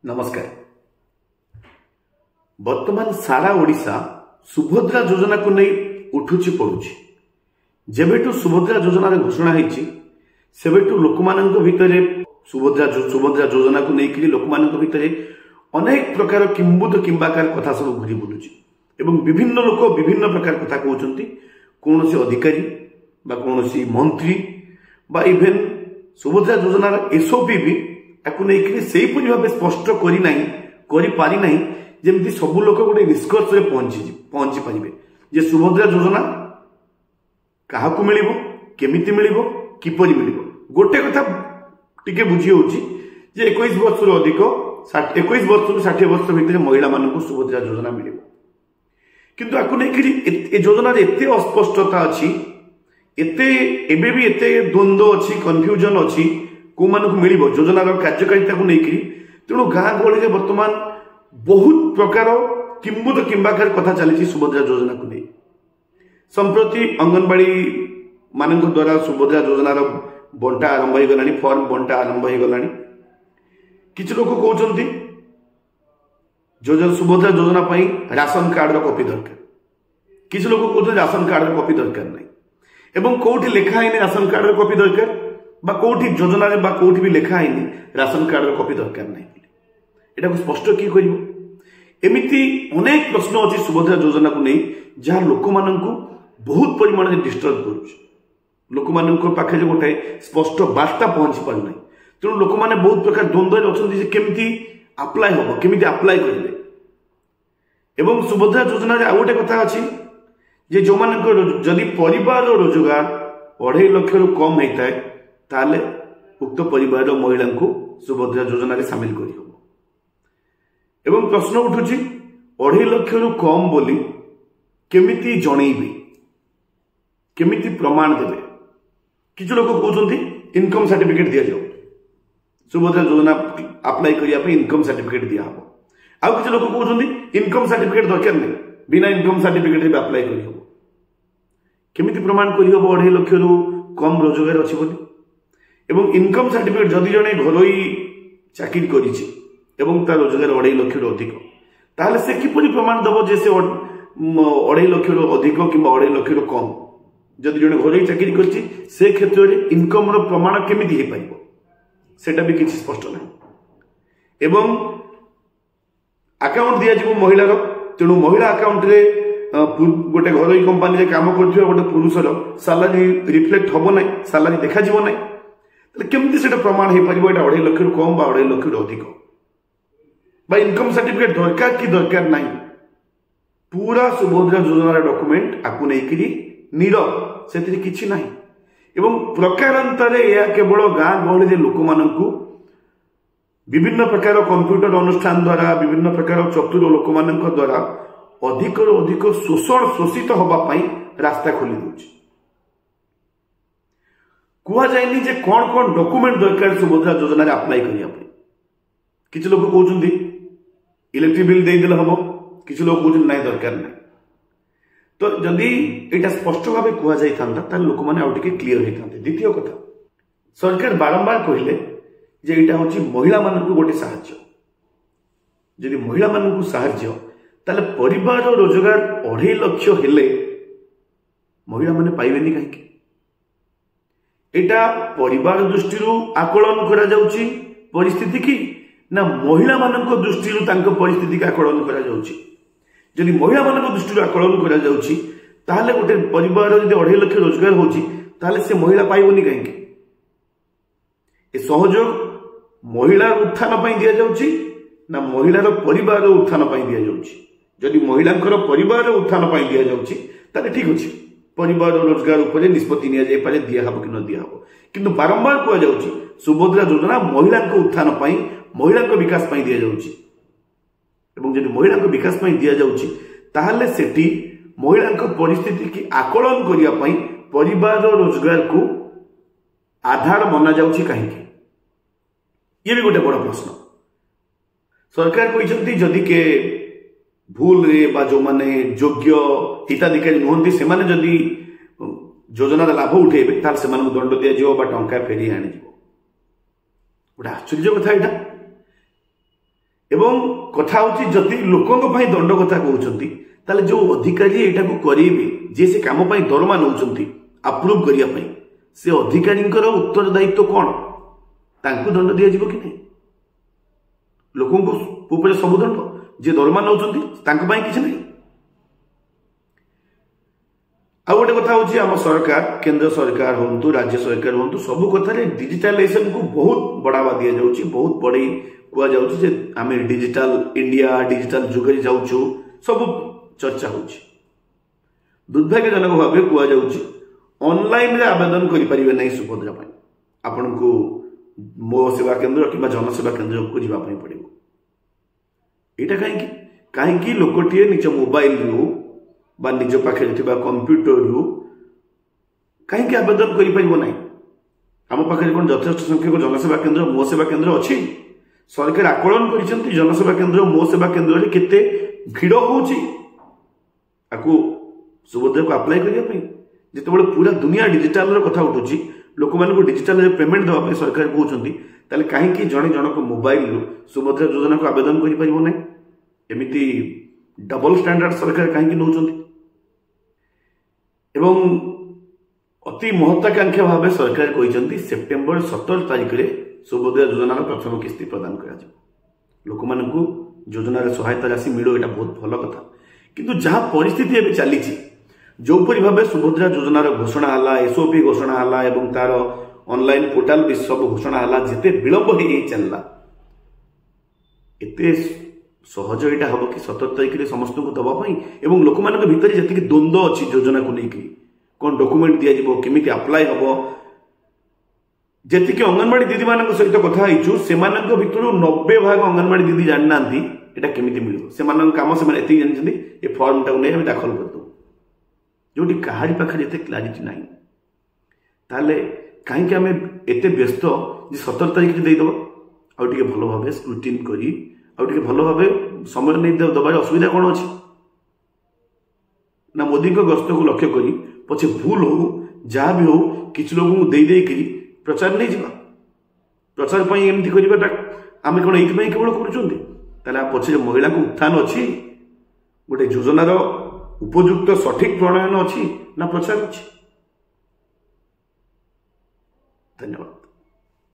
नमस्कार। वर्तमान सारा ओडिशा सुभद्रा योजना को नहीं उठुची पड़ुची। जेबेटू सुभद्रा योजना रे घोषणा होईची सेबेटू लोकमानंक भितरे सुभद्रा योजना को नहीं लोकमानंक भितरे अनेक प्रकार किंबुद किंबाकार कथा सब घुरी बुलुची एवं विभिन्न लोक विभिन्न प्रकार कथा कहउचंती। कौन से अधिकारी बा कौन से मंत्री बा इवेन सुभद्रा योजना एसओपी भी ताकू नहीं सेहीपरि भाव स्पष्ट करी नहीं जेमती सबु लोक गोटे निष्कर्ष रे पहुंची पारिबे जे सुभद्रा योजना काहाकू मिलिबो केमिति मिलिबो किपरि मिलिबो। गोटे कथा टिके बुझी होउची जे 21 वर्ष रो अधिक 21 वर्ष रो 60 वर्ष भितर महिला मानकू सुभद्रा योजना मिलिबो, किंतु आकू नहीं ए योजना रे एते अस्पष्टता अछि, एते एबे भी एते द्वंद्व अछि, कन्फ्यूजन अछि को मानक मिलिबो योजनार कार्यकारिता को लेकिन। तेणु गाँ गहली वर्तमान बहुत प्रकार किंबुद किंबाकार कथा चली सुभद्रा योजना को नहीं। संप्रति अंगनवाड़ी मान द्वारा सुभद्रा योजनार बंटा आरंभ हो गलानी, फॉर्म बंटा आरंभ हो गलानी। किछ लोक कहउचंती सुभद्रा योजना पाई राशन कार्ड कॉपी दरकार, किछ लोक कहउचंती राशन कार्ड कॉपी दरकार नहीं एवं कोठी लिखा है राशन कार्ड कॉपी दरकार बा कोठी योजना रे बा कोठी भी लिखा है राशन कार्ड कॉपी दरकार नहीं। एटा को स्पष्ट की करिवो। एमिति अनेक प्रश्न अछि सुभद्रा योजना को नहीं जहाँ लोक माननकु बहुत परिमाण में डिस्टर्ब करूछ। लोक माननकु पाखे जे गोटे स्पष्ट वार्ता पहुंची पार नहीं। तेणु लोक माने बहुत प्रकार द्वंद्व अछंती जे केमिति अप्लाई होबो, केमिति अप्लाई करिवे। एवं सुभद्रा योजना रे आ गोटे कथा अछि जे जो मानक जदि परिवार रोजगार 2.5 लाख रु कम हेताय ताले उक्त परिवार महिला को सुभद्रा योजना रे शामिल करी हो। एवं प्रश्न उठुची 2.5 लाख रु कम बोली केमिति जणैबे, केमिति प्रमाण देबे। किछ लोक कहउचंती इनकम सर्टिफिकेट दिया जाऊ, सुभद्रा योजना अप्लाई करिया पे इनकम सर्टिफिकेट दिया हो। आ किछ लोक कहउचंती इनकम सर्टिफिकेट दरकार नहीं, बिना इनकम सर्टिफिकेट रे अप्लाई करी हो। केमिति प्रमाण करी हो 2.5 लाख रु कम रोजगार अछि बोली। एवं इनकम सर्टिफिकेट जदि जने घरोई चाकरी करिछि एवं तार रोजगार 2.5 लाख रु अधिक ताले से किपरि प्रमाण दबो जे से 2.5 लाख रु अधिक किंबा 2.5 लाख रु कम। जदि जने घरोई चाकरी करिछि से क्षेत्र रे इनकम रो प्रमाण केमिति हे पाइबो सेटा भी किछि स्पष्ट नाही। एवं अकाउंट दिया जिवो महिला रो, तेणु महिला अकाउंट रे गोटे घरोई कंपनी रे काम करथिबा गोटे पुरुषर सैलरी रिफ्लेक्ट होबो नाही, सैलरी देखा जिवो नाही। केमती से प्रमाण हो पार 2.5 लाख रु कम 2.5 लाख रु अधिक बा इनकम सर्टिफिकेट दरकार कि दरकार नहीं। पूरा सुभद्रा योजना डॉक्यूमेंट आपको नहीं नीरव से किछि नहीं। एवं प्रकारांतरे यह केवल गाँ गहली लोक माननकु विभिन्न प्रकार कंप्यूटर अनुष्ठान द्वारा विभिन्न प्रकार चतुर लोक माननक द्वारा अधिक अधिक शोषण शोषित होबा पई रास्ता खोली दउछि। कुआ जायनी जे कौन कौन डॉक्यूमेंट दरकार सुभद्रा योजना रे अप्लाई करिया पे। किछ लोक कहउचंती इलेक्ट्रिक बिल दे देले हबो, किछ लोक कहउचंती नाही दरकार नाही। तो जदि एटा स्पष्ट भाबे कुआ जाय थांता त लोक माने आउटिके क्लियर हे थांते। द्वितीय कथा, सरकार बारंबार कहिले जे एटा होची महिला मानकु गोटे सहाय्य। जदि महिला मानकु सहाय्य ताले परिवार रोजगार 2.5 लाख हेले महिला माने पाइबेनी काहे? एटा परिवार दृष्टि आकलन करा जाउची परिस्थिति की ना महिला मानक दृष्टि परिस्थिति का आकलन करा जाउची। जदि महिला मानक दृष्टि आकलन करा जाउची ताहले गोटे परिवार जदि 2.5 लाख रोजगार होची ताहले से महिला पाइबोनी काहे? ए सहयोग महिला उत्थान पई दिया जाउची ना महिलार परिवार उत्थान पई दिया जाउची? जदि महिलांकर परिवार उत्थान पई दिया जाउची ताले ठीक अछि, परिवार रोजगार उपरे निष्पत्ति निया जाय पारे दिया हबो कि न दिया हबो। किंतु बारंबार कह जाउची सुभद्रा योजना महिला उत्थान पई महिला विकास पई दिया जाउची। एवं जदि महिला विकास पई दिया जाउची ताहले सेठी महिला परिस्थिति की आकलन करिया पई परिवार रोजगार को आधार बना जाउची काहे? ये भी गोटे बड़ प्रश्न। सरकार कहिसंती जदि के भूल रे बा जो माने योग्य हिताधिकारी नुहंती से माने जदि योजना लाभ उठेबे ताल से माने दंड दिया जिवो बा टंका फेरी आनी जिवो। गोटे आश्चर्य कथा एटा। एवं कथा होची जति लोकंक पई दंड कथा कहउचंती ताले जो अधिकारी एटा को करिवे जे से काम पई दरमा नउचंती अप्रूव करिया पई से अधिकारींकर उत्तरदायित्व कोन तांकु दंड दिया जिवो कि नै लोकंक ऊपर सब दंड जे दरमा नउचंती तांक पई किछ नै। आ गोटे कथा होची आम सरकार केंद्र सरकार होंतु राज्य सरकार होंतु सब कथारे डिजिटलाइजेशन को बहुत बढ़ावा दिया जाउची बहुत बड़ी कुआ जाउची जे आमे डिजिटल इंडिया डिजिटल जुगरी जाउछु सब चर्चा होची। दुर्भाग्यजनक भाव कुआ जाउची ऑनलाइन रे आवेदन करि परिबे नै सुभद्रा पई आपन को मो सेवा केंद्र किबा जनसेवा केंद्र को जिबा पई पड़िबो। एटा काहे कि लोकटिए निज मोबाइल रु बा निज पाखे थिबा कंप्यूटर रु काहे आवेदन करि परिबो नै हम पाखे कोन यथेष्ट संख्यक जनसेवा केंद्र मो सेवा केंद्र अछि सरकार आकलन करिसंती जनसेवा केंद्र मो सेवा केंद्र रे केते भिड़ होउची आकु सुभद्रा को अप्लाई करिया पई जेतेबेले पूरा दुनिया डिजिटल रो कथा उठुची लोक मानन को डिजिटल रे पेमेंट दवा पे सरकार कहउचंती ताले काहे कि जणे जनक मोबाइल रु सुभद्रा योजना को आवेदन करि परिबो नै एमिति डबल स्टैंडर्ड सरकार काहे कि नउचंती एवं अति महत्वाकांक्षा भाव सरकार कहते सेप्टेम्बर 17 तारिख में सुभद्रा योजना प्रथम किस्ती प्रदान कर लोक मानू योजना सहायता राशि मिलो यहाँ बहुत भल कथा किंतु जहाँ परिस्थिति एवं चली जोपरी भाव सुभद्रा योजनार घोषणा है एसओपी घोषणा है और तार ऑनलाइन पोर्टाल भी सब घोषणा है जिते विलंब हो चलला एत सहज यहाँ हम कि 17 तारिख में समस्त को दवाई और लोक मान भर जी द्वंद्व अच्छी योजना को लेकिन कौन डॉक्यूमेंट दिज्व केमी अप्लाई हम जी अंगनवाड़ी दीदी मान सहित कथा से भितर 90% अंगनवाड़ी दीदी जानी ना यहाँ केमी मिल से कम से जानते ये फर्म टाक नहीं दाखल करदे जो कहाड़ी पाखे ये क्लारिटी ना ताले कहीं आम एत व्यस्त 17 तारिख देदेव आउ भल भाव स्क्रूटिन करी भल भाव समय नहीं दबार असुविधा कौन अच्छी ना मोदी गस्त को लक्ष्य करी पछे भूल हो जहाँ भी हो किसी लोग देदेक प्रचार नहीं जावा प्रचार एमती करवा आम कौन ये केवल कर पछे महिला को उत्थान अच्छी गोटे योजनार उपयुक्त सठिक प्रणयन अच्छी ना प्रचार अच्छी। धन्यवाद।